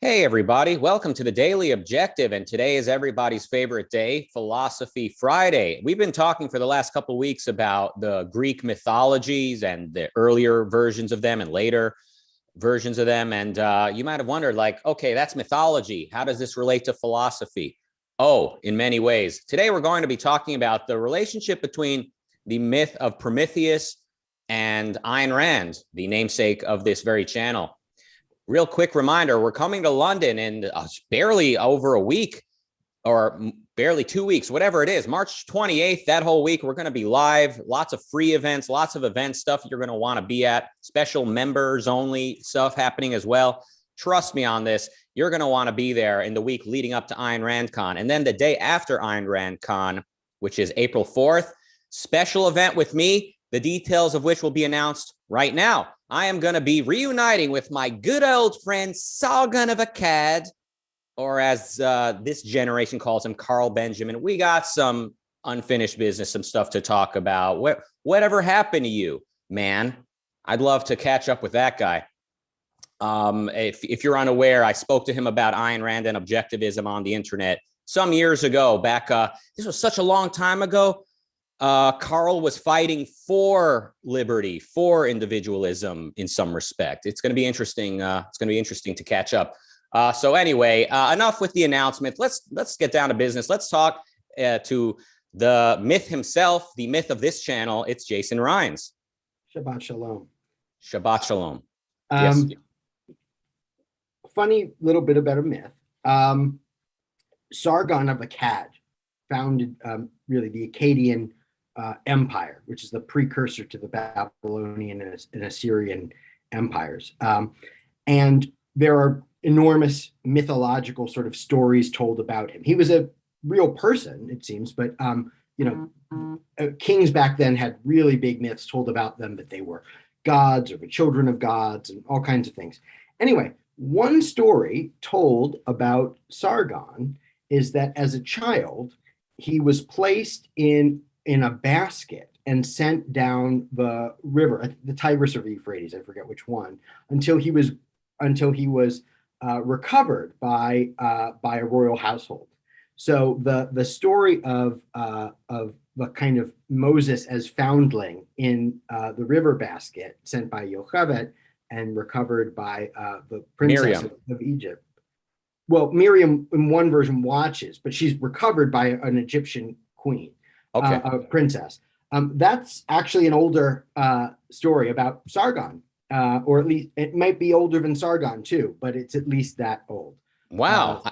Hey, everybody. Welcome to the Daily Objective. And today is everybody's favorite day, Philosophy Friday. We've been talking for the last couple of weeks about the Greek mythologies and the earlier versions of them and later versions of them. And you might have wondered, like, okay, that's mythology. How does this relate to philosophy? Oh, in many ways. Today, we're going to be talking about the relationship between the myth of Prometheus and Ayn Rand, the namesake of this very channel. Real quick reminder, we're coming to London in barely over a week or barely 2 weeks, whatever it is, March 28th, that whole week, we're going to be live, lots of free events, lots of event stuff you're going to want to be at, special members only stuff happening as well. Trust me on this, you're going to want to be there in the week leading up to Ayn Rand Con. And then the day after Ayn Rand Con, which is April 4th, special event with me, the details of which will be announced right now. I am going to be reuniting with my good old friend, Sargon of Akkad, or as this generation calls him, Carl Benjamin. We got some unfinished business, some stuff to talk about. Whatever happened to you, man? I'd love to catch up with that guy. If you're unaware, I spoke to him about Ayn Rand and objectivism on the internet some years ago. Back, this was such a long time ago. Carl was fighting for liberty, for individualism in some respect. It's going to be interesting. It's going to be interesting to catch up. So anyway, enough with the announcement. Let's get down to business. Let's talk to the myth himself, the myth of this channel. It's Jason Rheins. Shabbat shalom. Shabbat shalom. Yes. Funny little bit about a myth. Sargon of Akkad founded really the Akkadian empire, which is the precursor to the Babylonian and Assyrian empires. And there are enormous mythological sort of stories told about him. He was a real person, it seems, but kings back then had really big myths told about them, that they were gods or the children of gods and all kinds of things. Anyway, one story told about Sargon is that as a child, he was placed in a basket and sent down the river, the Tigris or the Euphrates, I forget which one, until he was recovered by a royal household. So the story of the kind of Moses as foundling in the river basket sent by Yocheved and recovered by the princess of Egypt. Well, Miriam in one version watches, but she's recovered by an Egyptian queen. Okay. A princess. That's actually an older story about Sargon, or at least it might be older than Sargon too, but it's at least that old. Wow.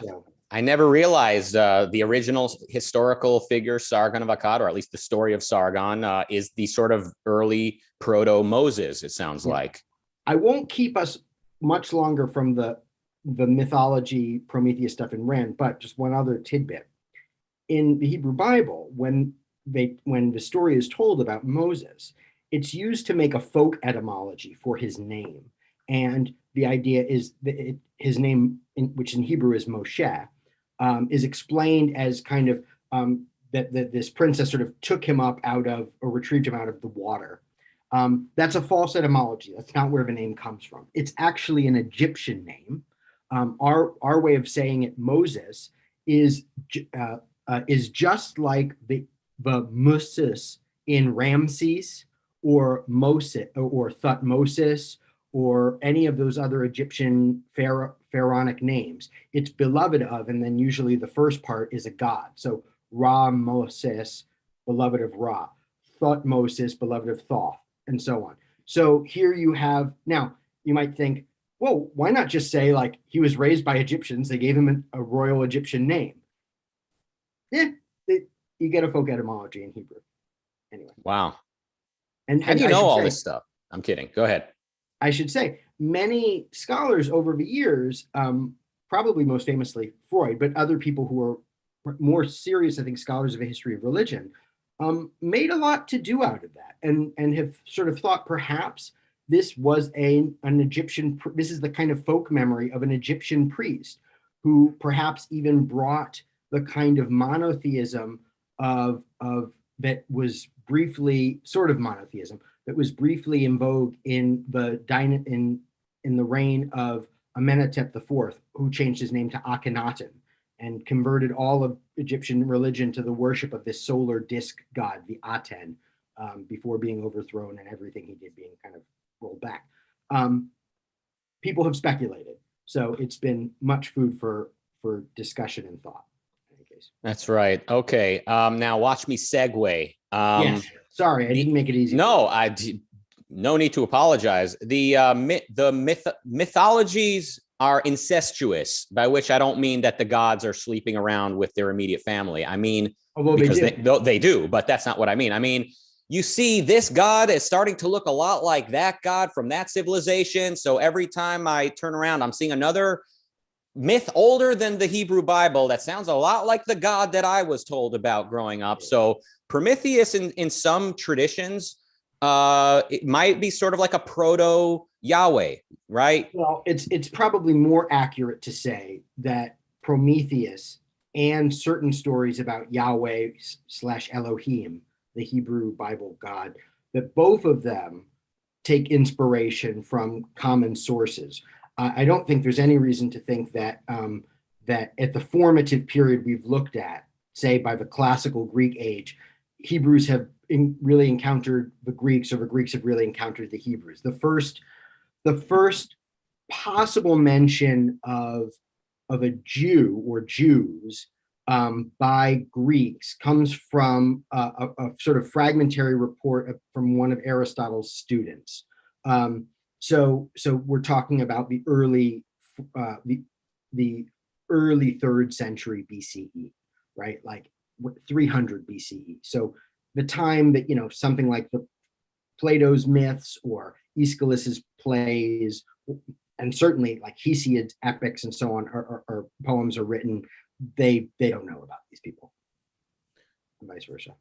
I never realized the original historical figure, Sargon of Akkad, or at least the story of Sargon, is the sort of early proto-Moses, it sounds like. I won't keep us much longer from the mythology, Prometheus stuff in Rand, but just one other tidbit. In the Hebrew Bible, when the story is told about Moses, it's used to make a folk etymology for his name. And the idea is that his name, which in Hebrew is Moshe, is explained as kind of that this princess sort of took him up out of, or retrieved him out of the water. That's a false etymology. That's not where the name comes from. It's actually an Egyptian name. Our way of saying it, Moses, is just like the Moses in Ramses or Moses or Thutmose or any of those other Egyptian pharaonic names. It's beloved of, and then usually the first part is a god. So Ra Moses, beloved of Ra, Thutmose, beloved of Thoth, and so on. So here you have, now you might think, well, why not just say like he was raised by Egyptians, they gave him a royal Egyptian name. Yeah, you get a folk etymology in Hebrew. Anyway. Wow. And how do you know all this stuff? I'm kidding. Go ahead. I should say many scholars over the years, probably most famously Freud, but other people who are more serious, I think, scholars of the history of religion, made a lot to do out of that and have sort of thought perhaps this was an Egyptian, this is the kind of folk memory of an Egyptian priest who perhaps even brought the kind of monotheism of that was briefly sort of monotheism that was briefly in vogue in the reign of Amenhotep IV, who changed his name to Akhenaten and converted all of Egyptian religion to the worship of this solar disk god, the Aten, before being overthrown and everything he did being kind of rolled back. People have speculated, so it's been much food for discussion and thought. In any case. That's right. Okay. Now watch me segue. Yes. Sorry, I didn't make it easy. No, no need to apologize. The mythologies are incestuous, by which I don't mean that the gods are sleeping around with their immediate family. I mean, although because they do, but that's not what I mean. I mean, you see this god is starting to look a lot like that god from that civilization. So every time I turn around, I'm seeing another myth older than the Hebrew Bible that sounds a lot like the god that I was told about growing up. So Prometheus in some traditions, it might be sort of like a proto Yahweh, right? Well, it's probably more accurate to say that Prometheus and certain stories about Yahweh / Elohim, the Hebrew Bible God, that both of them take inspiration from common sources. I don't think there's any reason to think that that at the formative period we've looked at, say by the classical Greek age, Hebrews have really encountered the Greeks, or the Greeks have really encountered the Hebrews. The first possible mention of a Jew or Jews by Greeks comes from a sort of fragmentary report from one of Aristotle's students. So we're talking about the early 3rd century BCE, right? Like 300 BCE. So the time that, something like the Plato's myths or Aeschylus's plays, and certainly like Hesiod's epics and so on, or poems are written, they don't know about these people, and vice versa.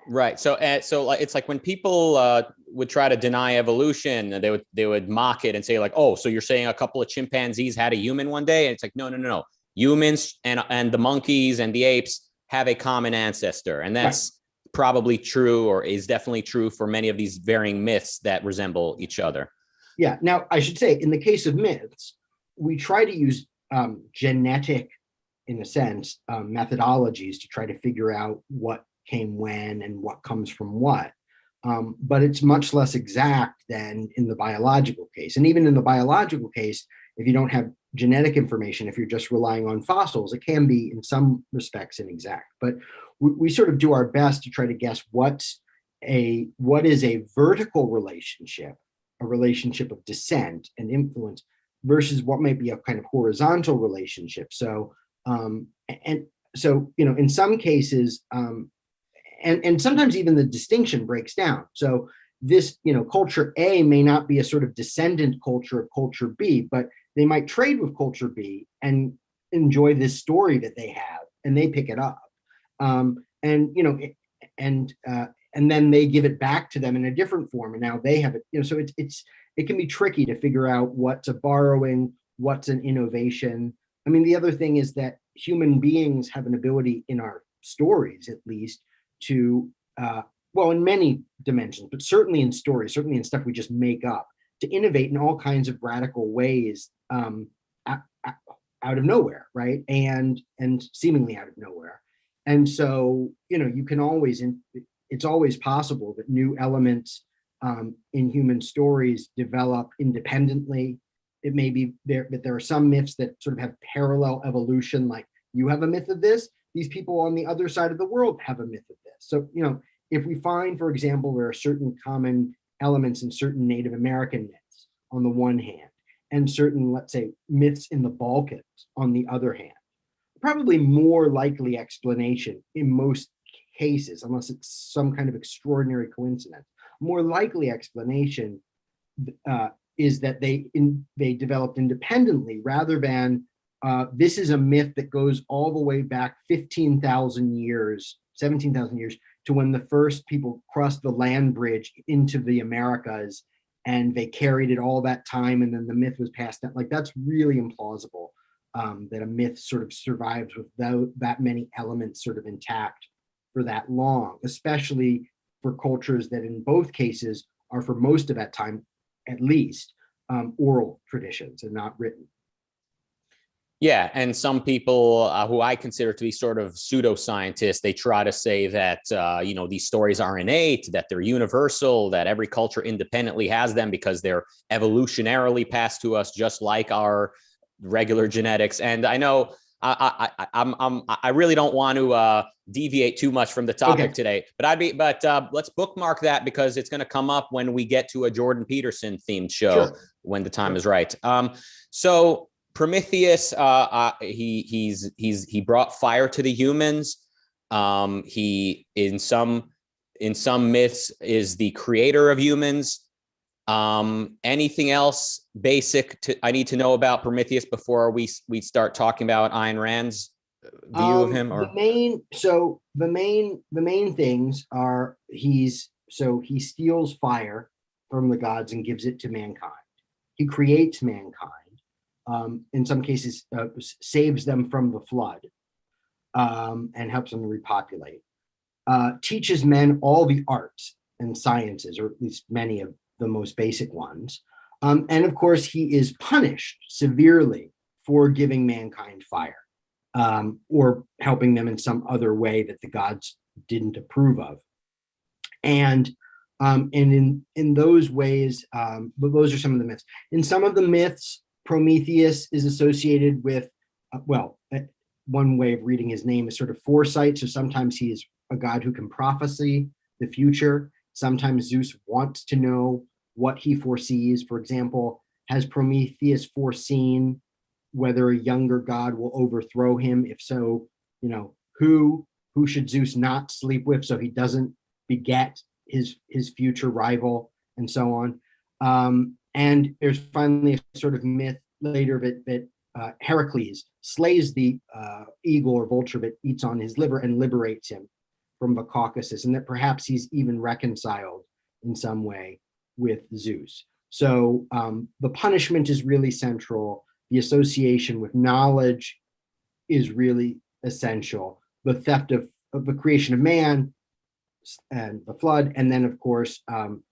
Right. So it's like when people would try to deny evolution, they would mock it and say like, oh, so you're saying a couple of chimpanzees had a human one day? And it's like, no. Humans and the monkeys and the apes have a common ancestor, and that's probably true, or is definitely true for many of these varying myths that resemble each other. Yeah. Now, I should say, in the case of myths, we try to use genetic, in a sense, methodologies to try to figure out what came when and what comes from what. But it's much less exact than in the biological case. And even in the biological case, if you don't have genetic information, if you're just relying on fossils, it can be in some respects inexact. But we sort of do our best to try to guess what is a vertical relationship, a relationship of descent and influence, versus what might be a kind of horizontal relationship. So in some cases, and sometimes even the distinction breaks down. So this, culture A may not be a sort of descendant culture of culture B, but they might trade with culture B and enjoy this story that they have, and they pick it up. And then they give it back to them in a different form, and now they have it. So it can be tricky to figure out what's a borrowing, what's an innovation. I mean, the other thing is that human beings have an ability in our stories, at least, to in many dimensions, but certainly in stories, certainly in stuff we just make up, to innovate in all kinds of radical ways out of nowhere, right? And seemingly out of nowhere. And so, you can always, it's always possible that new elements in human stories develop independently. It may be there, but there are some myths that sort of have parallel evolution, like you have a myth of this, these people on the other side of the world have a myth of this. So, if we find, for example, there are certain common elements in certain Native American myths on the one hand, and certain, let's say, myths in the Balkans on the other hand, probably more likely explanation in most cases, unless it's some kind of extraordinary coincidence, more likely explanation is that they developed independently, rather than this is a myth that goes all the way back 15,000 years, 17,000 years, to when the first people crossed the land bridge into the Americas, and they carried it all that time, and then the myth was passed down. Like, that's really implausible, that a myth sort of survives with that many elements sort of intact for that long, especially for cultures that in both cases are, for most of that time at least, oral traditions and not written. Yeah, and some people who I consider to be sort of pseudoscientists, they try to say that these stories are innate, that they're universal, that every culture independently has them because they're evolutionarily passed to us, just like our regular genetics. And I know I really don't want to deviate too much from the topic today, but let's bookmark that because it's going to come up when we get to a Jordan Peterson themed show when the time is right. So Prometheus, he brought fire to the humans. He in some myths is the creator of humans. Anything else basic I need to know about Prometheus before we start talking about Ayn Rand's view of him? Or the main things are he steals fire from the gods and gives it to mankind. He creates mankind. In some cases, saves them from the flood and helps them repopulate. Teaches men all the arts and sciences, or at least many of the most basic ones. And of course, he is punished severely for giving mankind fire or helping them in some other way that the gods didn't approve of. And in those ways, but those are some of the myths. In some of the myths, Prometheus is associated with, one way of reading his name is sort of foresight. So sometimes he is a god who can prophesy the future. Sometimes Zeus wants to know what he foresees. For example, has Prometheus foreseen whether a younger god will overthrow him? If so, who should Zeus not sleep with so he doesn't beget his future rival, and so on. And there's finally a sort of myth later that Heracles slays the eagle or vulture that eats on his liver and liberates him from the Caucasus, and that perhaps he's even reconciled in some way with Zeus. So the punishment is really central. The association with knowledge is really essential. The theft of the creation of man and the flood, and then of course,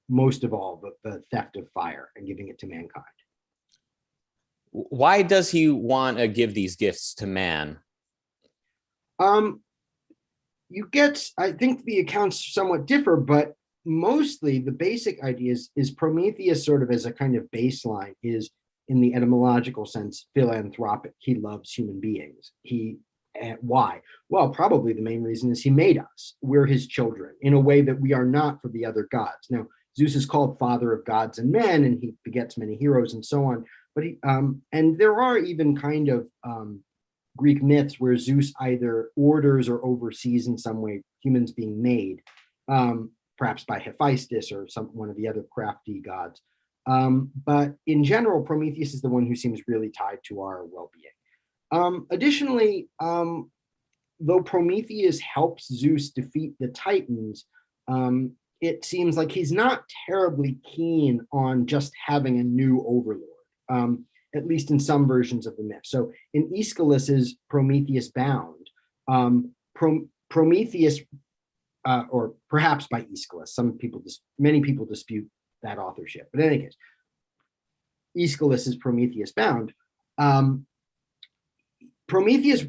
most of all, the theft of fire and giving it to mankind. Why does he want to give these gifts to man? I think the accounts somewhat differ, but mostly the basic idea is Prometheus sort of as a kind of baseline is, in the etymological sense, philanthropic. He loves human beings. Why? Well, probably the main reason is he made us. We're his children in a way that we are not for the other gods. Now, Zeus is called father of gods and men, and he begets many heroes and so on. But and there are even kind of Greek myths where Zeus either orders or oversees in some way humans being made, perhaps by Hephaestus or one of the other crafty gods. But in general, Prometheus is the one who seems really tied to our well-being. Additionally, though Prometheus helps Zeus defeat the Titans, it seems like he's not terribly keen on just having a new overlord, at least in some versions of the myth. So in Aeschylus's Prometheus Bound, Prometheus, or perhaps by Aeschylus, many people dispute that authorship, but in any case, Aeschylus's Prometheus Bound, Prometheus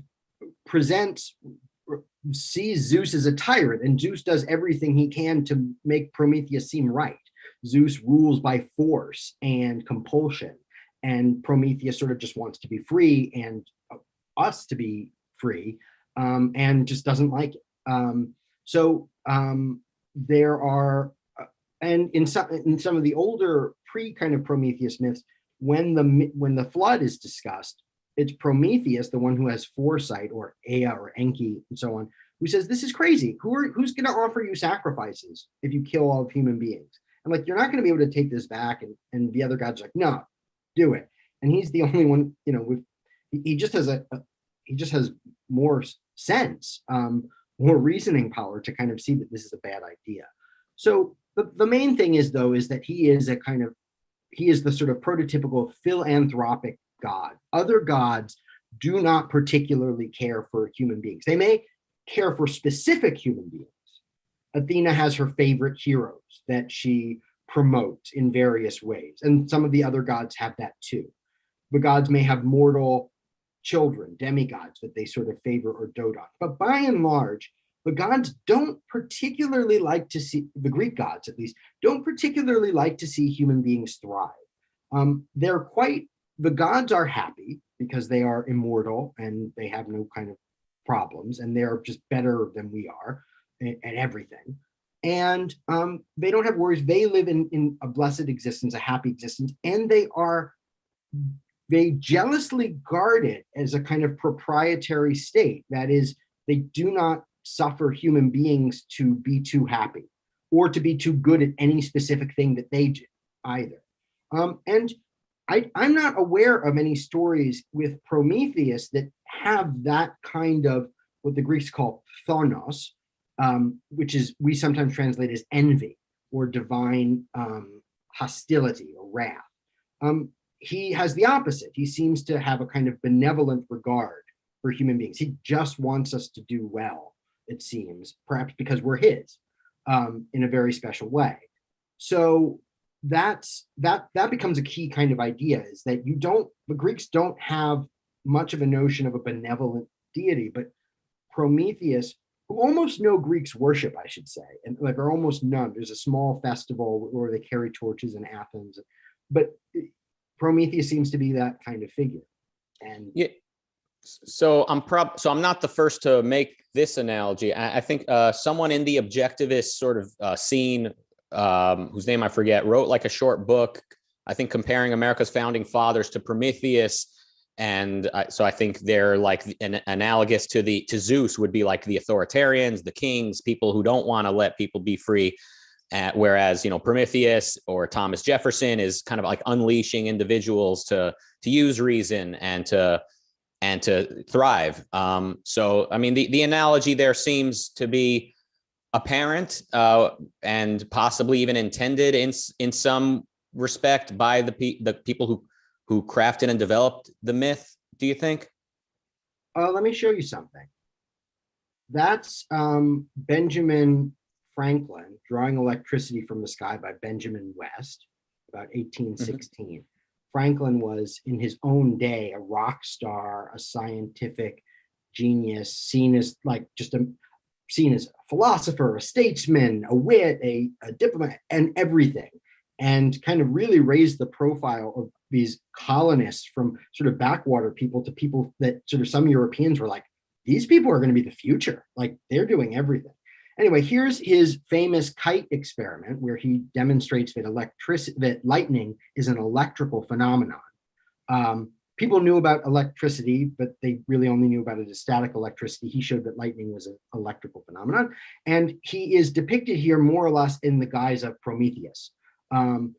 sees Zeus as a tyrant, and Zeus does everything he can to make Prometheus seem right. Zeus rules by force and compulsion, and Prometheus sort of just wants to be free and us to be free, and just doesn't like it. So there are, and in some of the older pre-kind of Prometheus myths, when the flood is discussed, it's Prometheus, the one who has foresight, or Ea or Enki and so on, who says, this is crazy. Who's going to offer you sacrifices if you kill all of human beings? And like, you're not going to be able to take this back. And the other god's like, no, do it. And he's the only one, he just has more sense, more reasoning power to kind of see that this is a bad idea. So the main thing is that he is the sort of prototypical philanthropic god. Other gods do not particularly care for human beings. They may care for specific human beings. Athena has her favorite heroes that she promote in various ways. And some of the other gods have that too. The gods may have mortal children, demigods, that they sort of favor or dote on. But by and large, the gods don't particularly like to see, the Greek gods at least, don't particularly like to see human beings thrive. The gods are happy because they are immortal and they have no kind of problems, and they're just better than we are at everything. And they don't have worries. They live in a blessed existence, a happy existence, and they jealously guard it as a kind of proprietary state. That is, they do not suffer human beings to be too happy or to be too good at any specific thing that they do either. And I'm not aware of any stories with Prometheus that have that kind of what the Greeks call thonos, which is, we sometimes translate as envy or divine hostility or wrath. He has the opposite. He seems to have a kind of benevolent regard for human beings. He just wants us to do well, it seems, perhaps because we're his, in a very special way. So that becomes a key kind of idea, is that the Greeks don't have much of a notion of a benevolent deity, but Prometheus, who almost no Greeks worship, I should say, and like are almost none. There's a small festival where they carry torches in Athens, but Prometheus seems to be that kind of figure. And yeah, so I'm not the first to make this analogy. I think someone in the objectivist sort of scene, whose name I forget, wrote like a short book, I think, comparing America's founding fathers to Prometheus. And so I think they're like analogous to Zeus would be like the authoritarians, the kings, people who don't want to let people be free. Whereas, Prometheus or Thomas Jefferson is kind of like unleashing individuals to use reason and to thrive. So, I mean, the analogy there seems to be apparent and possibly even intended in some respect by the people who crafted and developed the myth. Do you think? Let me show you something. That's Benjamin Franklin, Drawing Electricity from the Sky by Benjamin West, about 1816. Mm-hmm. Franklin was, in his own day, a rock star, a scientific genius, seen as a philosopher, a statesman, a wit, a diplomat, and everything, and kind of really raised the profile of these colonists from sort of backwater people to people that sort of some Europeans were like, these people are going to be the future. Like, they're doing everything. Anyway, here's his famous kite experiment where he demonstrates that lightning is an electrical phenomenon. People knew about electricity, but they really only knew about it as static electricity. He showed that lightning was an electrical phenomenon. And he is depicted here more or less in the guise of Prometheus. In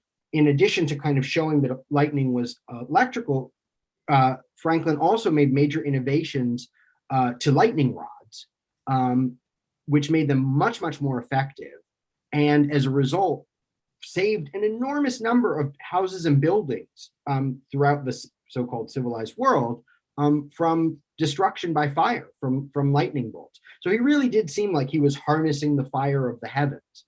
addition to kind of showing that lightning was electrical, Franklin also made major innovations to lightning rods, which made them much, much more effective. And as a result, saved an enormous number of houses and buildings throughout the so-called civilized world from destruction by fire, from lightning bolts. So he really did seem like he was harnessing the fire of the heavens.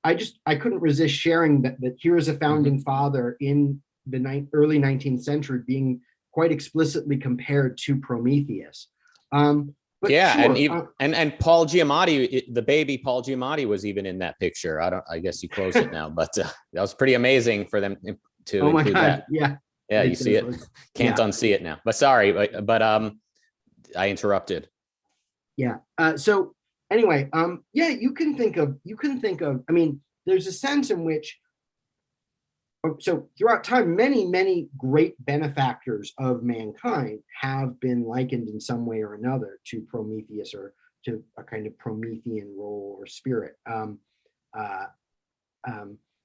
I couldn't resist sharing that here is a founding father in the early 19th century being quite explicitly compared to Prometheus. But yeah, sure, and Paul Giamatti, the baby Paul Giamatti, was even in that picture. I guess you closed it now, but that was pretty amazing for them to oh my include God, that. Yeah, you see it. Can't unsee it now. But sorry, but I interrupted. Yeah. So anyway, you can think of. I mean, there's a sense in which. So throughout time, many great benefactors of mankind have been likened in some way or another to Prometheus or to a kind of Promethean role or spirit.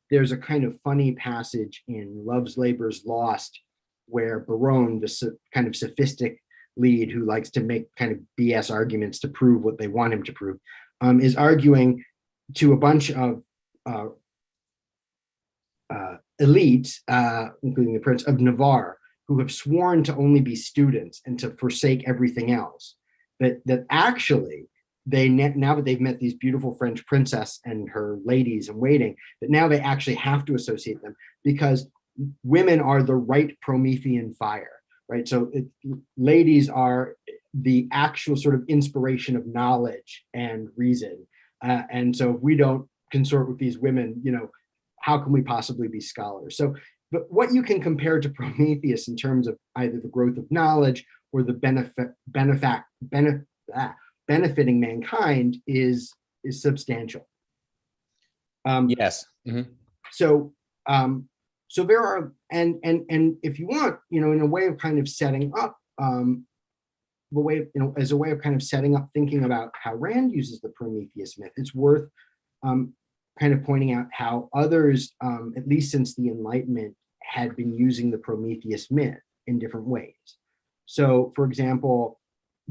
There's a kind of funny passage in Love's Labour's Lost where Barone, the kind of sophistic lead who likes to make kind of BS arguments to prove what they want him to prove, is arguing to a bunch of elites, including the Prince of Navarre, who have sworn to only be students and to forsake everything else. That actually now that they've met these beautiful French princess and her ladies in waiting, that now they actually have to associate them because women are the right Promethean fire, right? So ladies are the actual sort of inspiration of knowledge and reason. And so if we don't consort with these women, how can we possibly be scholars? So, but what you can compare to Prometheus in terms of either the growth of knowledge or the benefiting mankind is substantial. Yes. Mm-hmm. So there are, and if you want, in a way of kind of setting up, as a way of kind of setting up thinking about how Rand uses the Prometheus myth, it's worth kind of pointing out how others, at least since the Enlightenment, had been using the Prometheus myth in different ways. So, for example,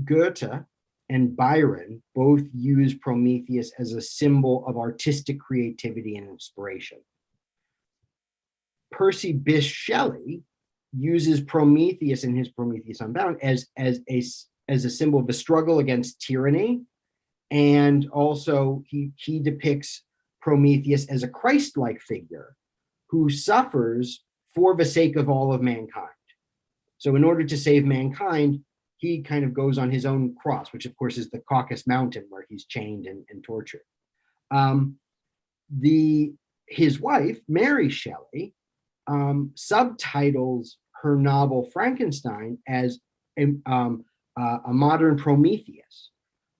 Goethe and Byron both use Prometheus as a symbol of artistic creativity and inspiration. Percy Bysshe Shelley uses Prometheus in his Prometheus Unbound as a symbol of the struggle against tyranny, and also he depicts Prometheus as a Christ-like figure who suffers for the sake of all of mankind. So in order to save mankind, he kind of goes on his own cross, which of course is the Caucasus Mountain where he's chained and tortured. His wife, Mary Shelley, subtitles her novel Frankenstein as a modern Prometheus.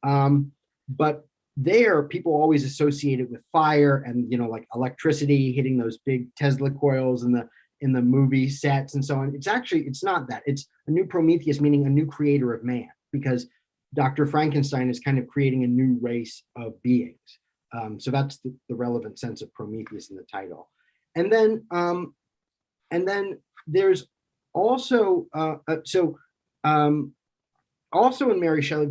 But there, people always associate it with fire and, like electricity hitting those big Tesla coils in the movie sets and so on. It's not that. It's a new Prometheus, meaning a new creator of man, because Dr. Frankenstein is kind of creating a new race of beings. So that's the relevant sense of Prometheus in the title. And then there's also also in Mary Shelley,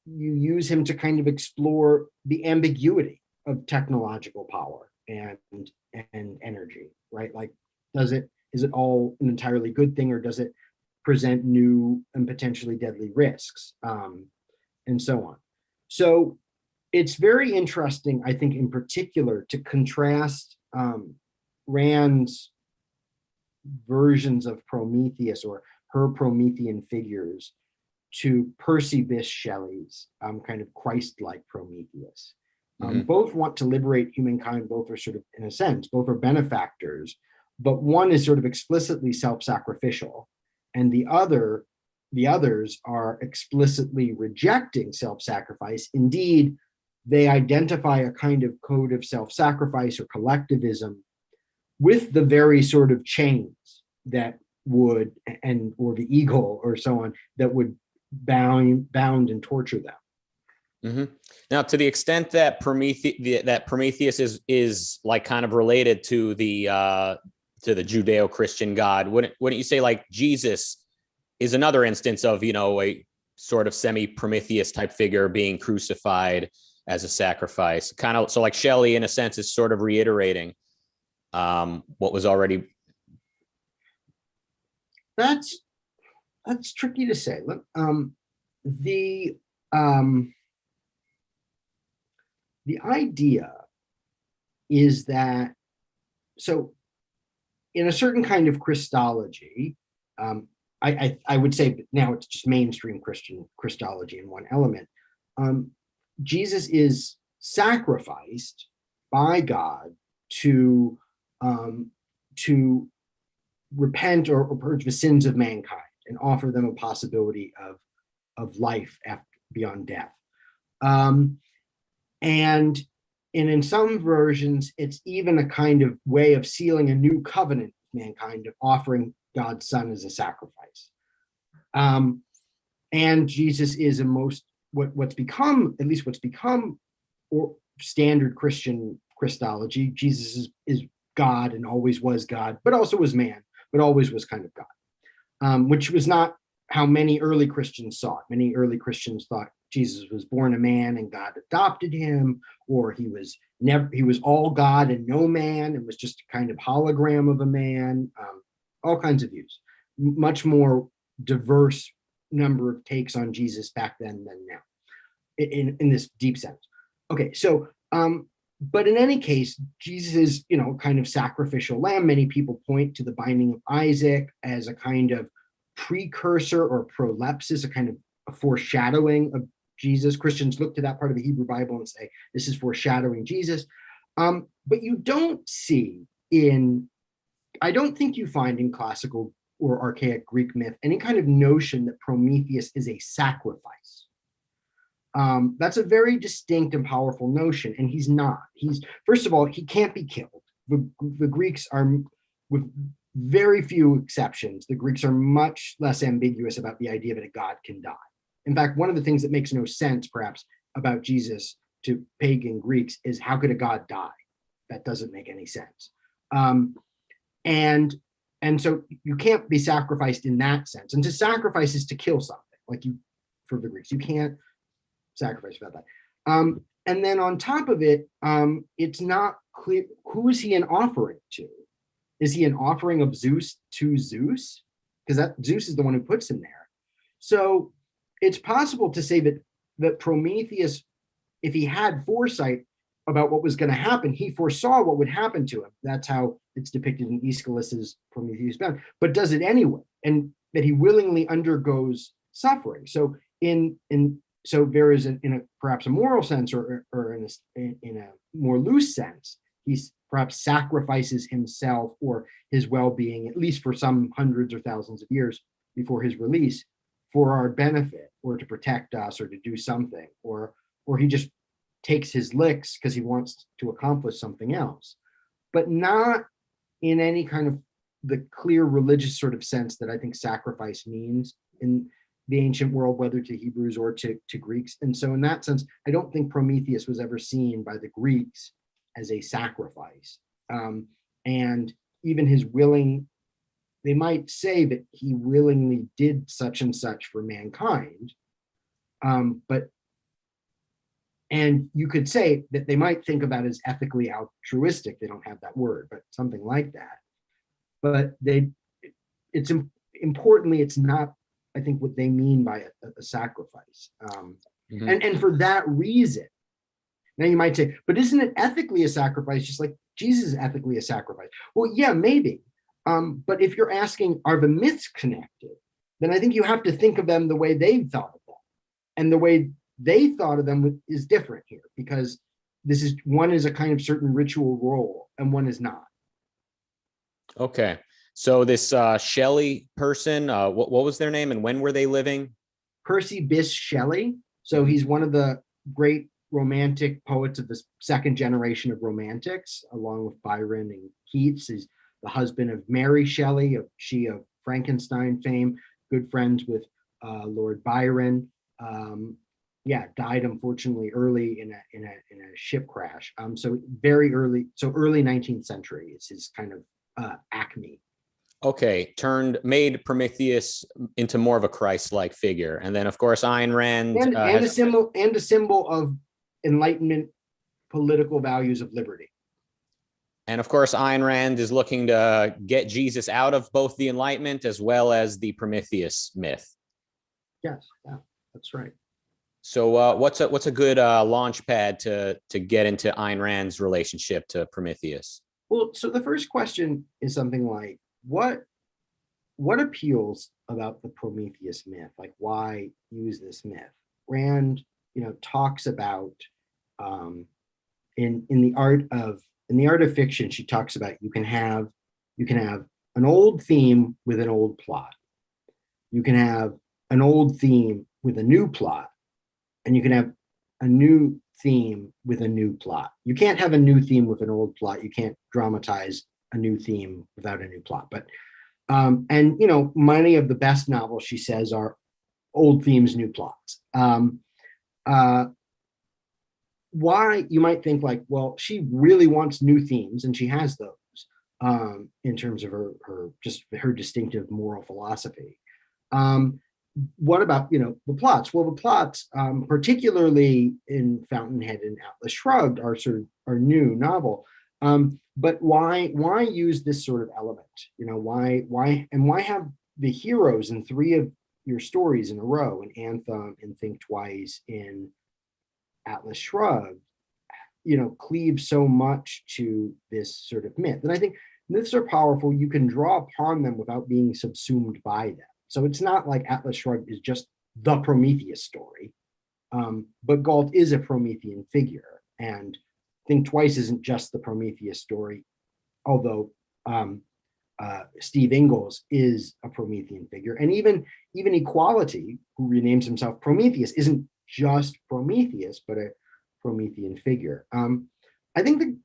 you use him to kind of explore the ambiguity of technological power and energy, right? Like, is it all an entirely good thing, or does it present new and potentially deadly risks, and so on? So it's very interesting, I think, in particular, to contrast Rand's versions of Prometheus or her Promethean figures to Percy Bysshe Shelley's kind of Christ-like Prometheus. Both want to liberate humankind. Both are sort of, in a sense, both are benefactors, but one is sort of explicitly self-sacrificial, and the others are explicitly rejecting self-sacrifice. Indeed, they identify a kind of code of self-sacrifice or collectivism with the very sort of chains that would, or the eagle or so on, that would bound and torture them. Mm-hmm. Now, to the extent that Prometheus is like kind of related to the Judeo-Christian God, wouldn't you say like Jesus is another instance of, a sort of semi-Prometheus type figure being crucified as a sacrifice? Kind of, so like Shelley, in a sense, is sort of reiterating what was already. That's tricky to say. Look, the idea is that, so in a certain kind of Christology, I would say now it's just mainstream Christology in one element. Jesus is sacrificed by God to repent or purge the sins of mankind and offer them a possibility of life beyond death. And in some versions, it's even a kind of way of sealing a new covenant with mankind, of offering God's Son as a sacrifice. And Jesus is what's become or standard Christian Christology. Jesus is God and always was God, but also was man, but always was kind of God, which was not how many early Christians saw it. Many early Christians thought Jesus was born a man and God adopted him, or he was all God and no man and was just a kind of hologram of a man. All kinds of views. Much more diverse number of takes on Jesus back then than now. in this deep sense. Okay, so but in any case, Jesus is, kind of sacrificial lamb. Many people point to the binding of Isaac as a kind of precursor or prolepsis, a kind of a foreshadowing of Jesus. Christians look to that part of the Hebrew Bible and say, this is foreshadowing Jesus. But you don't see I don't think you find in classical or archaic Greek myth any kind of notion that Prometheus is a sacrifice. That's a very distinct and powerful notion, and he's not. First of all, he can't be killed. The Greeks are, with very few exceptions, the Greeks are much less ambiguous about the idea that a god can die. In fact, one of the things that makes no sense, perhaps, about Jesus to pagan Greeks is, how could a god die? That doesn't make any sense. And so you can't be sacrificed in that sense. And to sacrifice is to kill something, for the Greeks. You can't sacrifice without that. And then on top of it, it's not clear, who is he an offering to? Is he an offering of Zeus to Zeus? Because that Zeus is the one who puts him there. So it's possible to say that Prometheus, if he had foresight about what was going to happen, he foresaw what would happen to him. That's how it's depicted in Aeschylus's Prometheus Bound, but does it anyway, and that he willingly undergoes suffering. So so there is, in a perhaps a moral sense, or in a more loose sense, he's perhaps sacrifices himself or his well-being, at least for some hundreds or thousands of years before his release, for our benefit, or to protect us, or to do something, or he just takes his licks because he wants to accomplish something else, but not in any kind of the clear religious sort of sense that I think sacrifice means in the ancient world, whether to Hebrews or to Greeks. And so in that sense, I don't think Prometheus was ever seen by the Greeks as a sacrifice. And even they might say that he willingly did such and such for mankind. And you could say that they might think of that as ethically altruistic. They don't have that word, but something like that. But importantly, it's not, I think, what they mean by a sacrifice. And for that reason, now you might say, but isn't it ethically a sacrifice, just like Jesus is ethically a sacrifice? Well, yeah, maybe. But if you're asking, are the myths connected? Then I think you have to think of them the way they thought of them. And the way they thought of them is different here, because one is a kind of certain ritual role and one is not. Okay. So this Shelley person, what was their name and when were they living? Percy Bysshe Shelley. So he's one of the great romantic poets of the second generation of romantics, along with Byron and Keats. He's the husband of Mary Shelley, of Frankenstein fame, good friends with Lord Byron. Died unfortunately early in a ship crash. So very early, early 19th century is his kind of acme. Okay, made Prometheus into more of a Christ-like figure, and then of course Ayn Rand and a symbol of Enlightenment political values of liberty. And of course, Ayn Rand is looking to get Jesus out of both the Enlightenment as well as the Prometheus myth. Yes, yeah, that's right. So what's a good launch pad to get into Ayn Rand's relationship to Prometheus? Well, so the first question is something like, what appeals about the Prometheus myth? Like, why use this myth? Rand, talks about in the art of fiction, she talks about you can have an old theme with an old plot. You can have an old theme with a new plot, and you can have a new theme with a new plot. You can't have a new theme with an old plot. You can't dramatize a new theme without a new plot. But many of the best novels, she says, are old themes, new plots. Why, you might think, like, well, she really wants new themes, and she has those in terms of her distinctive moral philosophy. What about the plots? Well, the plots, particularly in Fountainhead and Atlas Shrugged, are new novel. But why use this sort of element? Why have the heroes in three of your stories in a row, in Anthem, in Think Twice, in Atlas Shrugged, cleave so much to this sort of myth. And I think myths are powerful. You can draw upon them without being subsumed by them. So it's not like Atlas Shrugged is just the Prometheus story, but Galt is a Promethean figure. And Think Twice isn't just the Prometheus story, although Steve Ingalls is a Promethean figure. And even Equality, who renames himself Prometheus, isn't just Prometheus, but a Promethean figure. I think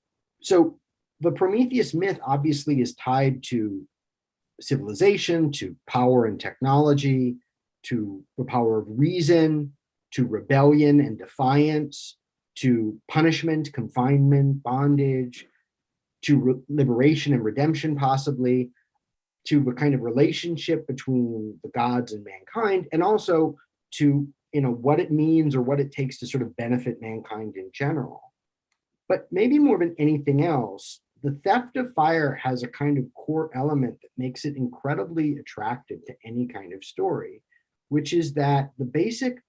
so the Prometheus myth obviously is tied to civilization, to power and technology, to the power of reason, to rebellion and defiance, to punishment, confinement, bondage, to liberation and redemption, possibly, to a kind of relationship between the gods and mankind, and also to what it means or what it takes to sort of benefit mankind in general. But maybe more than anything else, the theft of fire has a kind of core element that makes it incredibly attractive to any kind of story, which is that the basic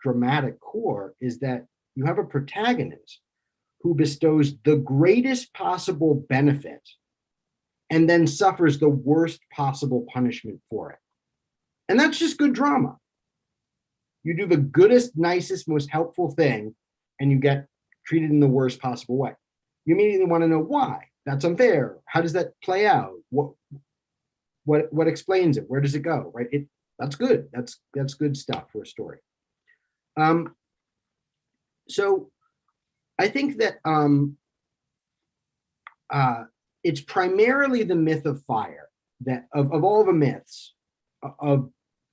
dramatic core is that you have a protagonist who bestows the greatest possible benefit and then suffers the worst possible punishment for it. And that's just good drama. You do the goodest, nicest, most helpful thing, and you get treated in the worst possible way. You immediately want to know why. That's unfair. How does that play out? What explains it? Where does it go? Right? That's good. That's good stuff for a story. So I think that it's primarily the myth of fire that of all the myths of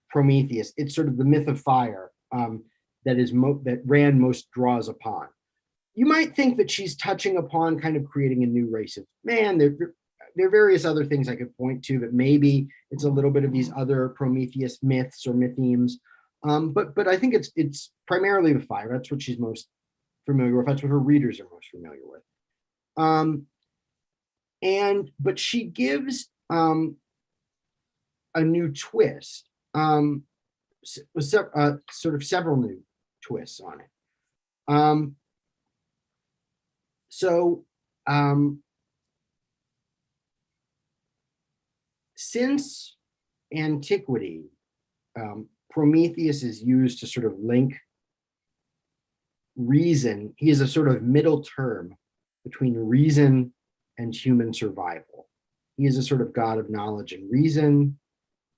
Prometheus, it's sort of the myth of fire that Rand most draws upon. You might think that she's touching upon kind of creating a new race of man. There are various other things I could point to, that maybe it's a little bit of these other Prometheus myths or mythemes. But I think it's primarily the fire. That's what she's most familiar with. That's what her readers are most familiar with. But she gives a new twist, sort of several new twists on it. Since antiquity, Prometheus is used to sort of link reason. He is a sort of middle term between reason and human survival. He is a sort of god of knowledge and reason.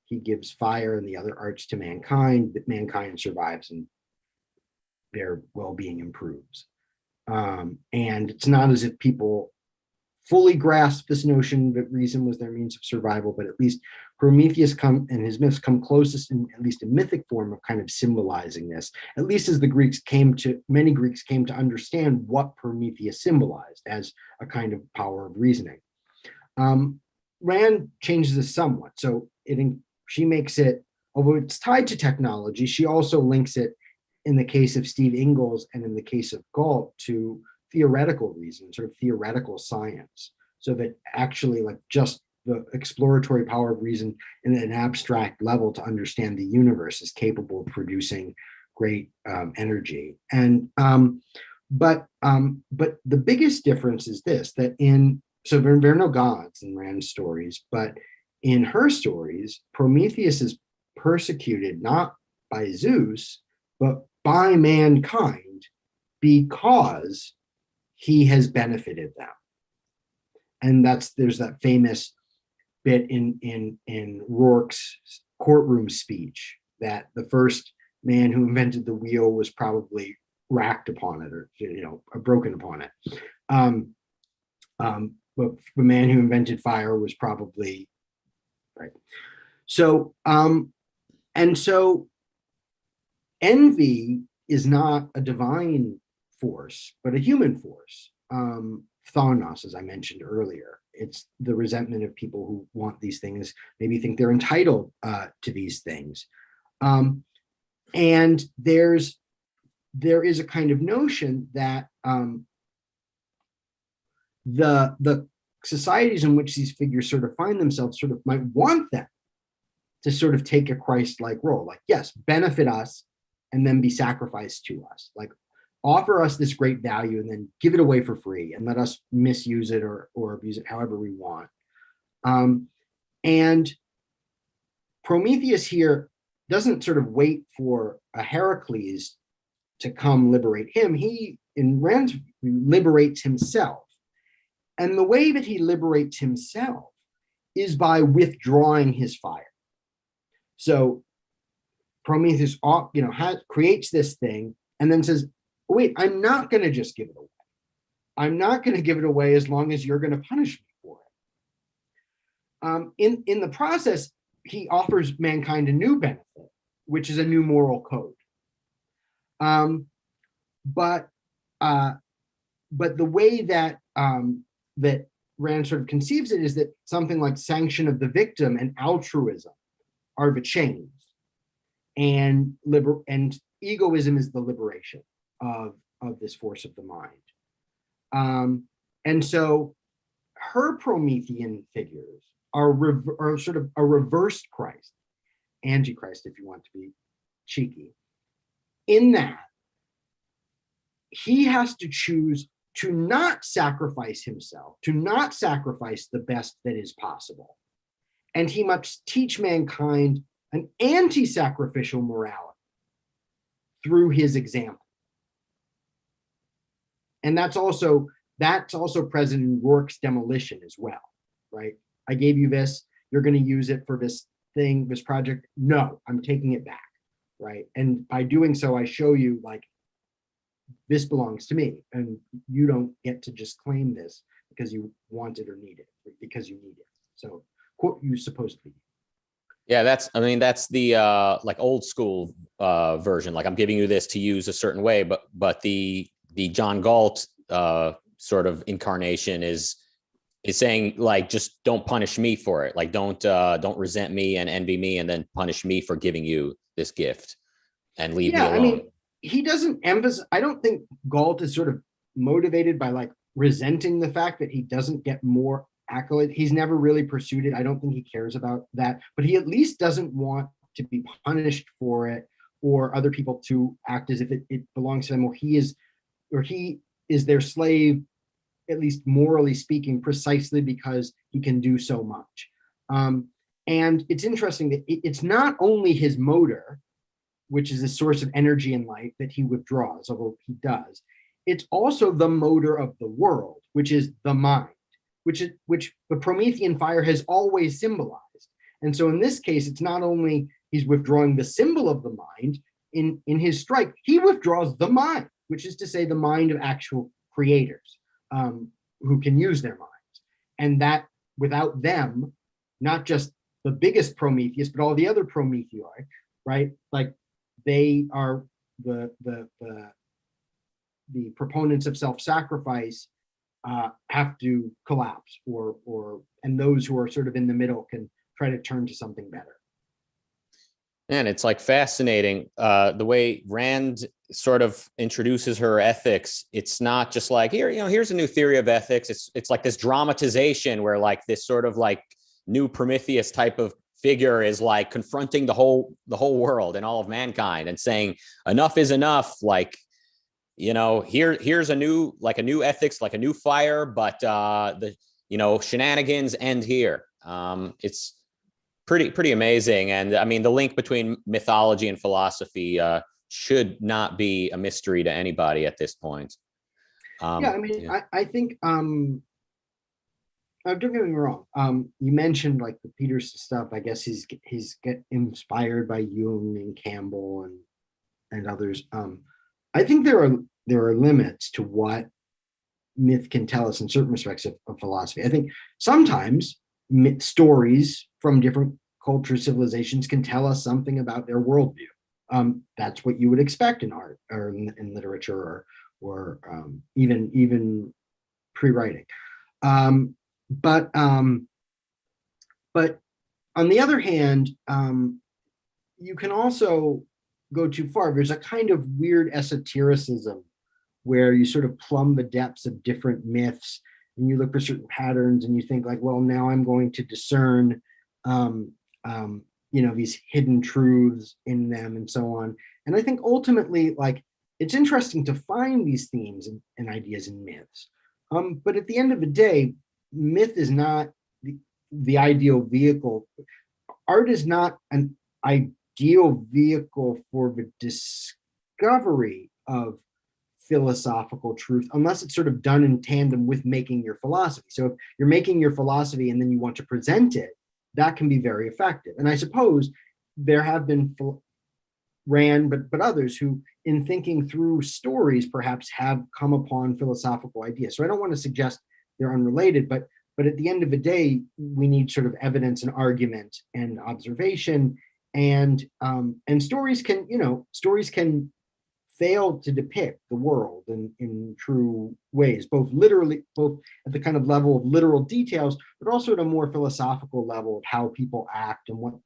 He gives fire and the other arts to mankind, that mankind survives and their well-being improves. And it's not as if people fully grasp this notion that reason was their means of survival, but at least Prometheus and his myths come closest, at least in mythic form, of kind of symbolizing this, at least as many Greeks came to understand what Prometheus symbolized as a kind of power of reasoning. Rand changes this somewhat. So she makes it, although it's tied to technology, she also links it, in the case of Steve Ingalls and in the case of Galt, to theoretical reason, sort of theoretical science, so that actually like just the exploratory power of reason in an abstract level to understand the universe is capable of producing great energy. And but the biggest difference is this, that so there are no gods in Rand's stories, but in her stories, Prometheus is persecuted not by Zeus, but by mankind because he has benefited them. And there's that famous bit in Rourke's courtroom speech that the first man who invented the wheel was probably racked upon it, or broken upon it. But the man who invented fire was probably right. So so envy is not a divine force, but a human force. Thaunos, as I mentioned earlier, it's the resentment of people who want these things, maybe think they're entitled to these things. And there is a kind of notion that the societies in which these figures sort of find themselves sort of might want them to sort of take a Christ-like role, like, yes, benefit us and then be sacrificed to us. Like, offer us this great value and then give it away for free and let us misuse it or abuse it however we want. And Prometheus here doesn't sort of wait for a Heracles to come liberate him. He, in Rand's view, liberates himself. And the way that he liberates himself is by withdrawing his fire. So Prometheus, creates this thing and then says, wait, I'm not going to just give it away. I'm not going to give it away as long as you're going to punish me for it. In the process, he offers mankind a new benefit, which is a new moral code. But the way that that Rand sort of conceives it is that something like sanction of the victim and altruism are the chains, and egoism is the liberation of this force of the mind. And so her Promethean figures are sort of a reversed Christ, Antichrist, if you want to be cheeky, in that he has to choose to not sacrifice himself, to not sacrifice the best that is possible. And he must teach mankind an anti-sacrificial morality through his example. And that's also present in Rourke's demolition as well, right? I gave you this, you're going to use it for this thing, this project. No, I'm taking it back, right? And by doing so, I show you, like, this belongs to me, and you don't get to just claim this because you want it or need it, because you need it. So, quote you supposedly. Yeah, that's the like old school version. Like, I'm giving you this to use a certain way, but the John Galt sort of incarnation is saying, like, just don't punish me for it. Like, don't resent me and envy me and then punish me for giving you this gift and leave me alone. I mean, he doesn't emphasize, I don't think Galt is sort of motivated by, like, resenting the fact that he doesn't get more accolade. He's never really pursued it. I don't think he cares about that, but he at least doesn't want to be punished for it, or other people to act as if it belongs to them, or he is their slave, at least morally speaking, precisely because he can do so much. And it's interesting that it's not only his motor, which is a source of energy and light, that he withdraws, although he does. It's also the motor of the world, which is the mind, which the Promethean fire has always symbolized. And so in this case, it's not only he's withdrawing the symbol of the mind in his strike, he withdraws the mind, which is to say the mind of actual creators who can use their minds. And that without them, not just the biggest Prometheus, but all the other Promethei, right? Like, they are the proponents of self-sacrifice have to collapse, and those who are sort of in the middle can try to turn to something better. And it's like fascinating the way Rand sort of introduces her ethics. It's not just like, here's a new theory of ethics. It's like this dramatization where, like, this sort of like new Prometheus type of figure is like confronting the whole world and all of mankind and saying enough is enough. Like, here's a new ethics, like a new fire, but the shenanigans end here. It's pretty amazing. And I mean, the link between mythology and philosophy should not be a mystery to anybody at this point. I think don't get me wrong. You mentioned, like, the Peterson stuff. I guess he's get inspired by Jung and Campbell and others. I think there are limits to what myth can tell us in certain respects of philosophy. I think sometimes stories from different cultures, civilizations can tell us something about their worldview. That's what you would expect in art or in literature or even pre-writing. But on the other hand, you can also go too far. There's a kind of weird esotericism where you sort of plumb the depths of different myths and you look for certain patterns and you think, like, well, now I'm going to discern, these hidden truths in them and so on. And I think ultimately, like, it's interesting to find these themes and ideas in myths. But at the end of the day, myth is not the ideal vehicle. Art is not an ideal vehicle for the discovery of philosophical truth unless it's sort of done in tandem with making your philosophy. So if you're making your philosophy and then you want to present it, that can be very effective. And I suppose there have been Rand, but others who, in thinking through stories, perhaps have come upon philosophical ideas. So I don't want to suggest they're unrelated, but at the end of the day, we need sort of evidence and argument and observation, and stories can fail to depict the world in true ways, both literally, both at the kind of level of literal details, but also at a more philosophical level of how people act and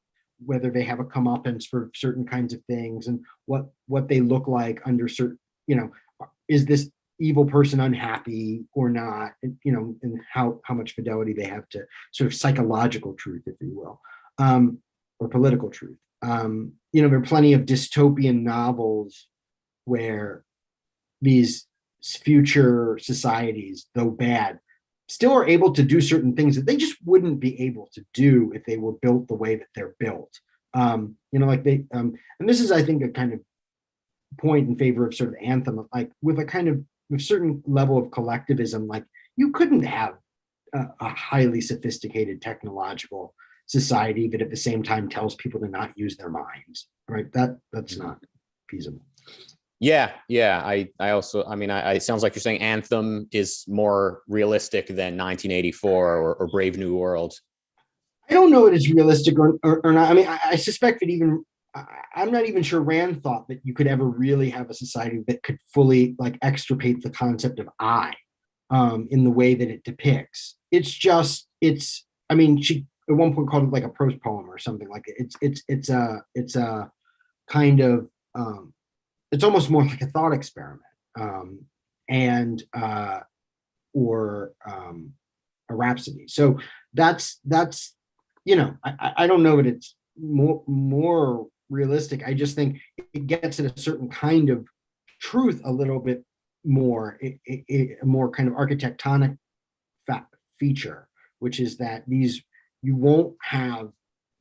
whether they have a comeuppance for certain kinds of things and what they look like under certain, is this evil person unhappy or not, and how much fidelity they have to sort of psychological truth, if you will, or political truth. There are plenty of dystopian novels where these future societies, though bad, still are able to do certain things that they just wouldn't be able to do if they were built the way that they're built. And this is, I think, a kind of point in favor of sort of Anthem, like with a kind of with certain level of collectivism, like you couldn't have a highly sophisticated technological society that at the same time tells people to not use their minds, right? That's not feasible. Yeah. It sounds like you're saying Anthem is more realistic than 1984 or Brave New World. I don't know if it's realistic or not. I mean, I suspect that even I'm not even sure Rand thought that you could ever really have a society that could fully like extirpate the concept of I in the way that it depicts. She at one point called it like a prose poem or something like it. It's a kind of it's almost more like a thought experiment, or a rhapsody. So that's I don't know that it's more realistic. I just think it gets at a certain kind of truth a little bit more, a more kind of architectonic feature, which is that you won't have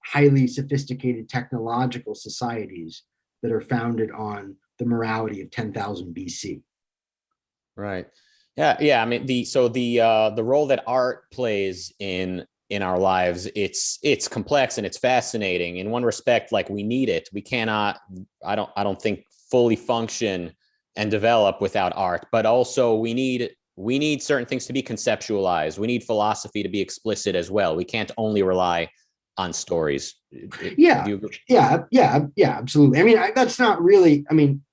highly sophisticated technological societies that are founded on the morality of 10,000 BC. Right. Yeah. I mean, the role that art plays in our lives, it's complex and it's fascinating. In one respect, like we need it. We cannot, I don't think, fully function and develop without art, but also we need certain things to be conceptualized. We need philosophy to be explicit as well. We can't only rely on stories. Yeah, absolutely. I mean, that's not really, I mean,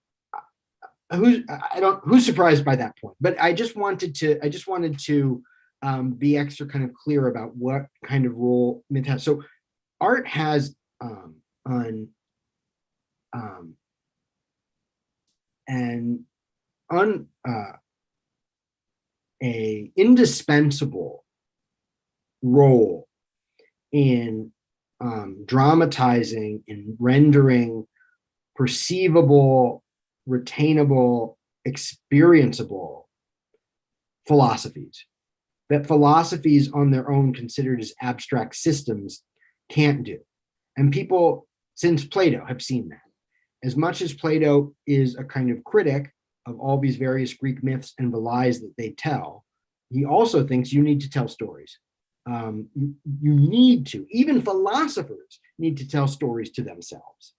who's surprised by that point, but I just wanted to be extra kind of clear about what kind of role myth has. So art has a indispensable role in dramatizing and rendering perceivable, retainable, experienceable philosophies that philosophies on their own considered as abstract systems can't do. And people since Plato have seen that. As much as Plato is a kind of critic of all these various Greek myths and the lies that they tell, he also thinks you need to tell stories. You need to, even philosophers need to tell stories to themselves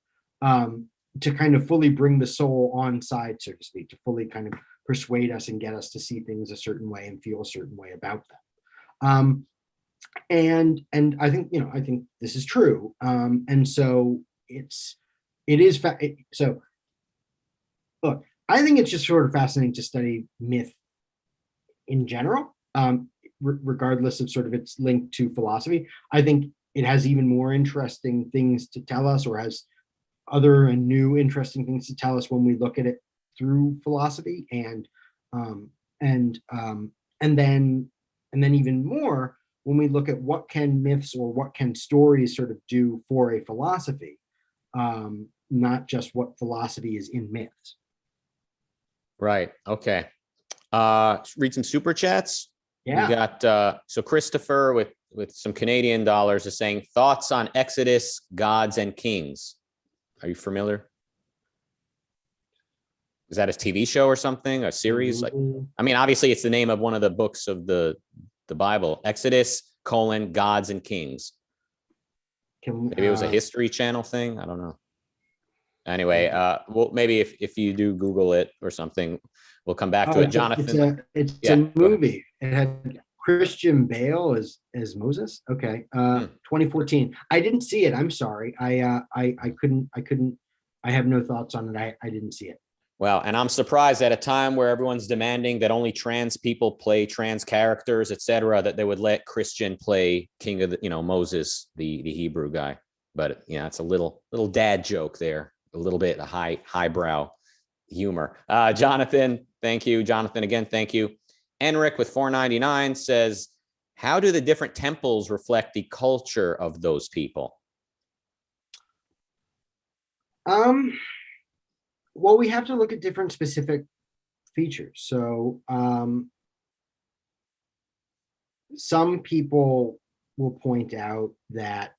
to kind of fully bring the soul on side, so to speak, to fully kind of persuade us and get us to see things a certain way and feel a certain way about them. And I think this is true. And so so look, I think it's just sort of fascinating to study myth in general, regardless of sort of its link to philosophy. I think it has even more interesting things to tell us, or has other and new interesting things to tell us when we look at it through philosophy, and then even more when we look at what can myths or what can stories sort of do for a philosophy, not just what philosophy is in myths. Right. Okay. Read some super chats. We Yeah. got so Christopher with some Canadian dollars is saying thoughts on Exodus, Gods and Kings. Are you familiar? Is that a TV show or something? A series? Like, I mean, obviously it's the name of one of the books of the Bible. Exodus, Gods and Kings. Maybe it was a History Channel thing. I don't know. Anyway, well, maybe if you do Google it or something, we'll come back to it. Jonathan. It's Yeah, a movie. It had Christian Bale as Moses. Okay. 2014. I didn't see it. I'm sorry. I couldn't I have no thoughts on it. I didn't see it. Well, and I'm surprised at a time where everyone's demanding that only trans people play trans characters, etc., that they would let Christian play King of the, Moses, the Hebrew guy. But yeah, it's a little dad joke there, a little bit of highbrow humor. Jonathan, thank you. Jonathan, again, thank you. Enric with $4.99 says, how do the different temples reflect the culture of those people? Well, we have to look at different specific features. So some people will point out that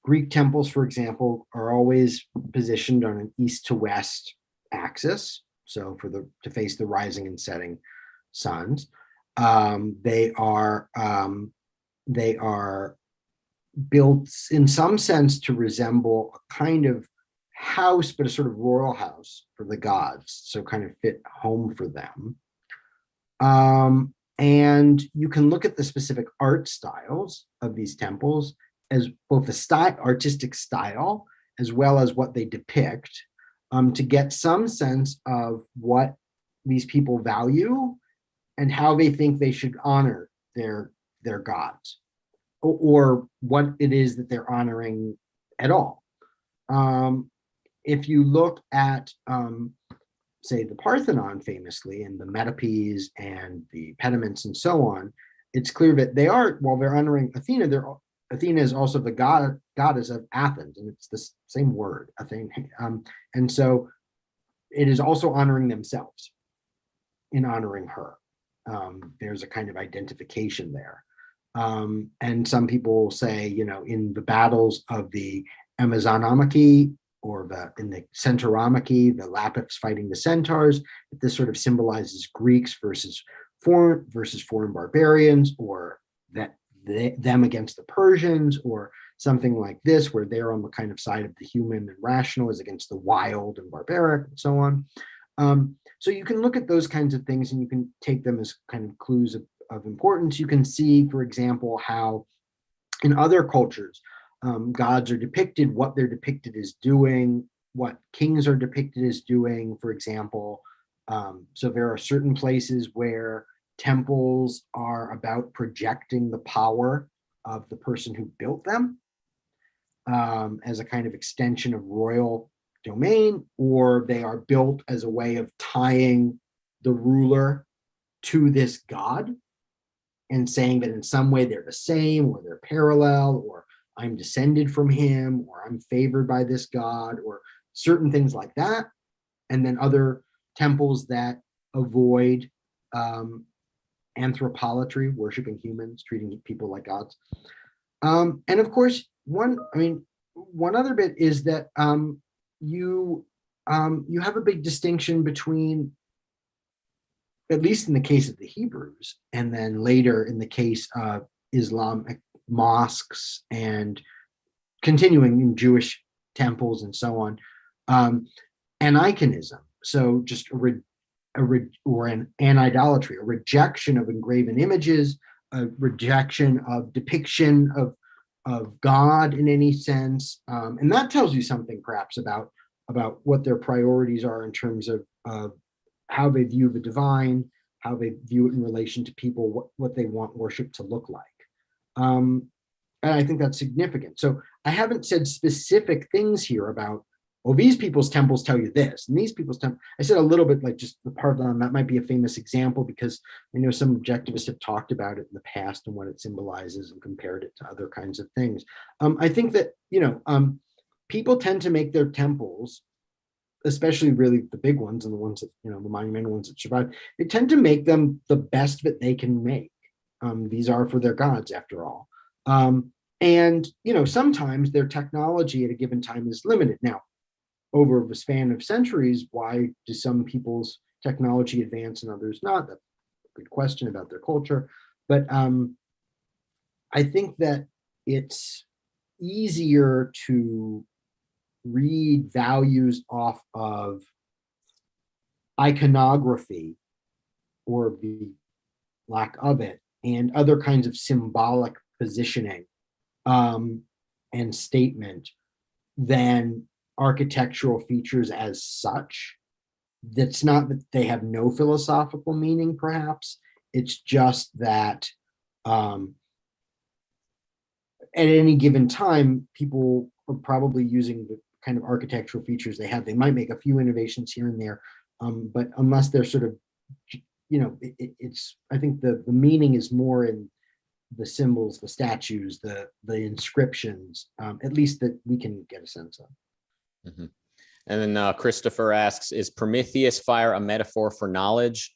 Greek temples, for example, are always positioned on an east to west axis. So to face the rising and setting suns. They are built in some sense to resemble a kind of house, but a sort of royal house for the gods, so kind of fit home for them. And you can look at the specific art styles of these temples as both the artistic style, as well as what they depict, to get some sense of what these people value and how they think they should honor their gods, or what it is that they're honoring at all. If you look at, say, the Parthenon famously, and the metopes and the pediments and so on, it's clear that they are, while they're honoring Athena, Athena is also the goddess of Athens, and it's the same word, Athena. And so it is also honoring themselves in honoring her. There's a kind of identification there. And some people say, in the battles of the Amazonomachy, or in the Centauromachi, the Lapiths fighting the centaurs, this sort of symbolizes Greeks versus foreign barbarians, or them against the Persians, or something like this, where they're on the kind of side of the human and rational as against the wild and barbaric, and so on. So you can look at those kinds of things, and you can take them as kind of clues of importance. You can see, for example, how in other cultures, gods are depicted, what they're depicted as doing, what kings are depicted as doing, for example. So there are certain places where temples are about projecting the power of the person who built them, as a kind of extension of royal domain, or they are built as a way of tying the ruler to this god and saying that in some way they're the same, or they're parallel, or I'm descended from him, or I'm favored by this god, or certain things like that. And then other temples that avoid anthropolatry, worshiping humans, treating people like gods. And of course, one other bit is that you have a big distinction between, at least in the case of the Hebrews, and then later in the case of Islamic mosques and continuing in Jewish temples and so on, aniconism. So just an anidolatry, a rejection of engraven images, a rejection of depiction of God in any sense, and that tells you something perhaps about what their priorities are in terms of how they view the divine, how they view it in relation to people, what they want worship to look like. And I think that's significant. So I haven't said specific things here about, well, these people's temples tell you this, and these people's temples. I said a little bit like just the Parthenon, that might be a famous example because I know some objectivists have talked about it in the past and what it symbolizes and compared it to other kinds of things. I think that, people tend to make their temples especially really the big ones and the ones that, the monumental ones that survive, they tend to make them the best that they can make. These are for their gods, after all. And, sometimes their technology at a given time is limited. Now, over the span of centuries, why do some people's technology advance and others not? That's a good question about their culture. But I think that it's easier to read values off of iconography, or the lack of it, and other kinds of symbolic positioning and statement than architectural features as such. That's not that they have no philosophical meaning, perhaps. It's just that at any given time, people are probably using the kind of architectural features they have. They might make a few innovations here and there, but unless they're sort of, it's, I think the meaning is more in the symbols, the statues, the inscriptions, at least that we can get a sense of. Mm-hmm. And then Christopher asks, is Prometheus fire a metaphor for knowledge?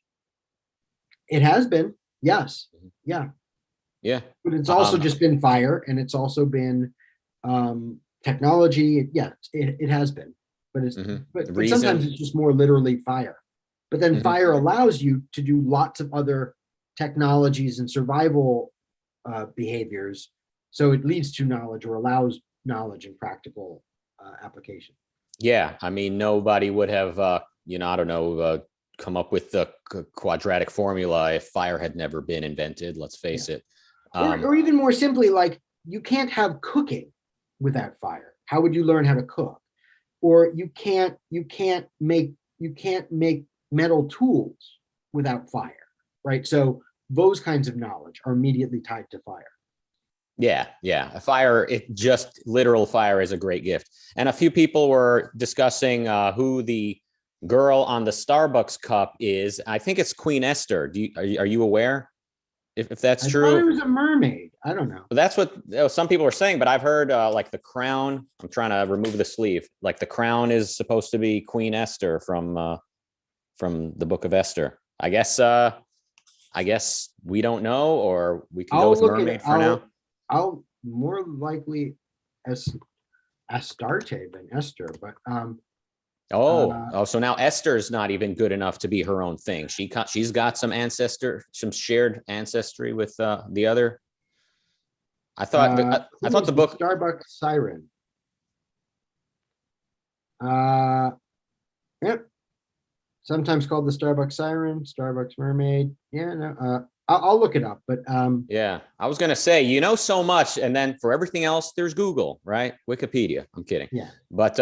It has been, yes. Yeah. Yeah. But it's also just been fire, and it's also been technology. Yeah, it has been. But it's but sometimes it's just more literally fire. But then fire allows you to do lots of other technologies and survival behaviors. So it leads to knowledge, or allows knowledge in practical application. Yeah, I mean, nobody would have, come up with the quadratic formula if fire had never been invented. Let's face it. Or even more simply, like, you can't have cooking without fire. How would you learn how to cook? Or you can't make metal tools without fire, right? So those kinds of knowledge are immediately tied to fire. Yeah. Fire, literal fire is a great gift. And a few people were discussing who the girl on the Starbucks cup is. I think it's Queen Esther. Are you aware if that's true? I thought it was a mermaid. I don't know. That's what some people are saying, but I've heard like the crown. I'm trying to remove the sleeve. Like the crown is supposed to be Queen Esther from the Book of Esther. I guess we don't know, or we can go with mermaid for now. I'll more likely Astarte than Esther, but so now Esther's not even good enough to be her own thing. She's got some shared ancestry with the other. I thought the book Starbucks siren. Yep. Sometimes called the Starbucks siren, Starbucks mermaid. Yeah, no. I'll look it up, but yeah, I was gonna say, so much, and then for everything else, there's Google, right? Wikipedia. I'm kidding. Yeah, but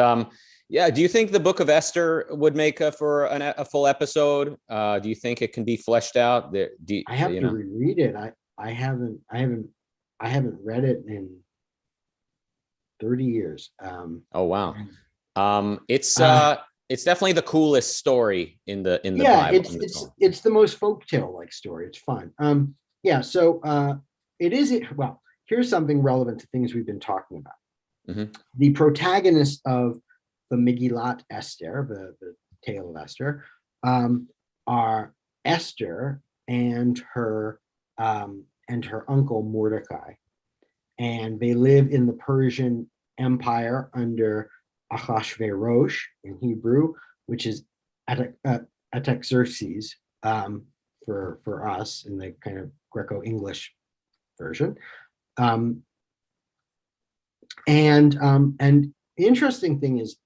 yeah. Do you think the Book of Esther would make for a full episode? Do you think it can be fleshed out? I have to reread it. I haven't read it in 30 years. Oh wow. It's definitely the coolest story in the Bible. It's the most folktale like story. It's fun. So it is. Well, here's something relevant to things we've been talking about. The protagonists of the Megillat Esther, the tale of Esther, are Esther and her uncle Mordecai, and they live in the Persian Empire under Ahasuerus in Hebrew, which is Artaxerxes for us in the kind of Greco-English version. And the interesting thing is,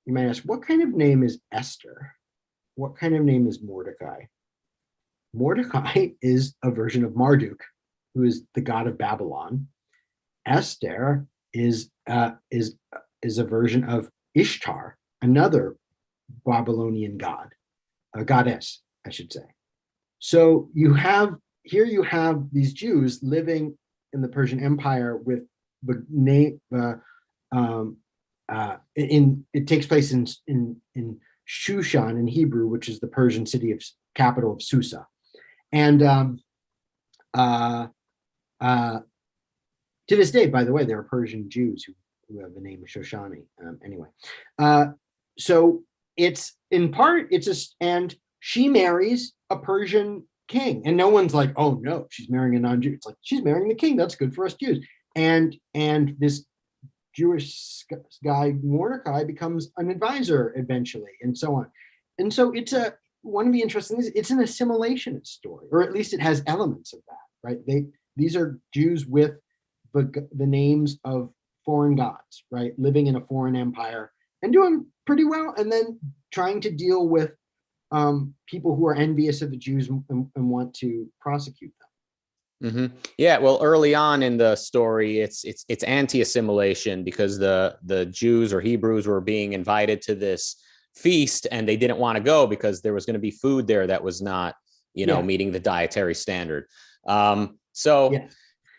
you might ask, what kind of name is Esther? What kind of name is Mordecai? Mordecai is a version of Marduk, who is the god of Babylon. Esther is a version of Ishtar, another Babylonian goddess, I should say. So you have these Jews living in the Persian Empire with the name. It takes place in Shushan in Hebrew, which is the Persian capital of Susa, and to this day, by the way, there are Persian Jews who have the name of Shoshani. Anyway, so it's in part, and she marries a Persian king, and no one's like, oh no, she's marrying a non-Jew. It's like, she's marrying the king. That's good for us Jews. And this Jewish guy Mordecai becomes an advisor eventually, and so on. And so it's one of the interesting things. It's an assimilationist story, or at least it has elements of that, right? These are Jews with the names of foreign gods, right? Living in a foreign empire and doing pretty well, and then trying to deal with people who are envious of the Jews and want to prosecute them. Mm-hmm. Yeah, well, early on in the story, it's anti-assimilation, because the Jews or Hebrews were being invited to this feast and they didn't want to go because there was going to be food there that was not, meeting the dietary standard. So, yes.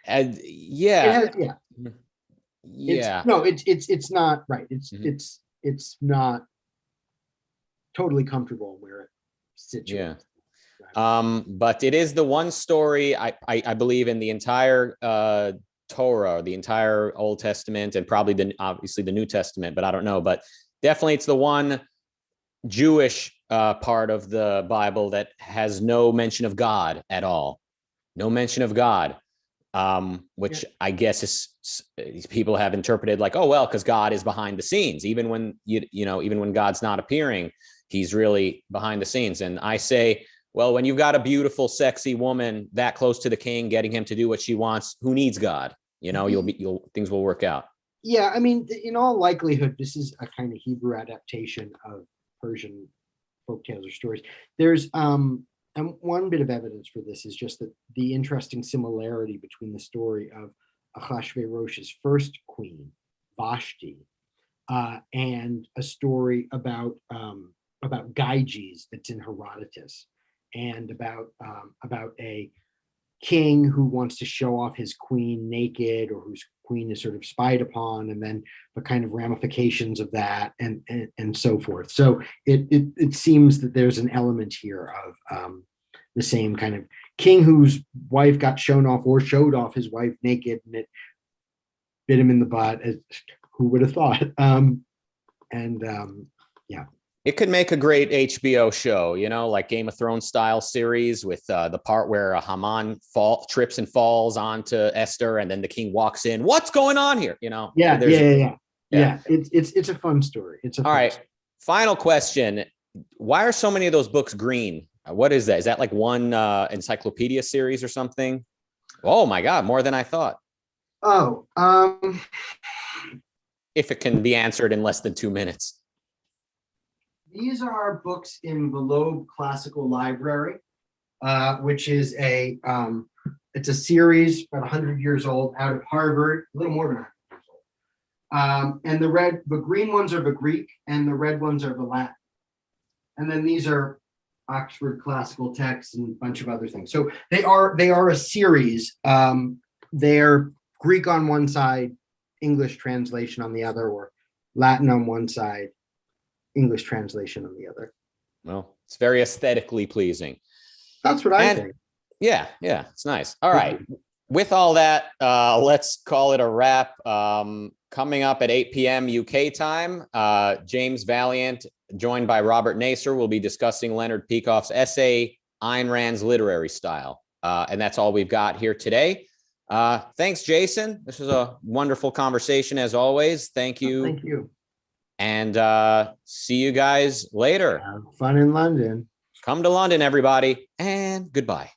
Yeah, it has, yeah. It's not right. It's not totally comfortable where it's situated. Yeah. But it is the one story I believe in the entire Torah, the entire Old Testament, and probably obviously the New Testament, but I don't know. But definitely it's the one Jewish part of the Bible that has no mention of God at all. No mention of God, which I guess is people have interpreted like, oh, well, because God is behind the scenes. Even when even when God's not appearing, he's really behind the scenes. And I say, well, when you've got a beautiful, sexy woman that close to the king, getting him to do what she wants, who needs God? Things will work out. Yeah, I mean, in all likelihood, this is a kind of Hebrew adaptation of Persian folktales or stories. There's and one bit of evidence for this is just that the interesting similarity between the story of Ahasuerus's first queen, Vashti, and a story about Gyges that's in Herodotus, and about a king who wants to show off his queen naked, or whose queen is sort of spied upon, and then the kind of ramifications of that, and so forth. So it seems that there's an element here of the same kind of king whose wife got shown off, or showed off his wife naked, and it bit him in the butt. Who would have thought? Yeah. It could make a great HBO show, like Game of Thrones style series, with the part where Haman trips and falls onto Esther, and then the king walks in. What's going on here? Yeah. It's a fun story. All right. Final question: why are so many of those books green? What is that? Is that like one encyclopedia series or something? Oh my God, more than I thought. Oh, if it can be answered in less than 2 minutes. These are books in the Loeb Classical Library, which is it's a series about 100 years old, out of Harvard, a little more than 100 years old. And the green ones are the Greek, and the red ones are the Latin. And then these are Oxford classical texts and a bunch of other things. So they are a series. They're Greek on one side, English translation on the other, or Latin on one side, English translation on the other. Well, it's very aesthetically pleasing. That's what I think. Yeah, it's nice. All right. With all that, let's call it a wrap. Coming up at 8 p.m. UK time, James Valiant, joined by Robert Nasser, will be discussing Leonard Peikoff's essay, Ayn Rand's Literary Style. And that's all we've got here today. Thanks, Jason. This was a wonderful conversation as always. Thank you. Thank you. And see you guys later. Have fun in London. Come to London, everybody, and goodbye.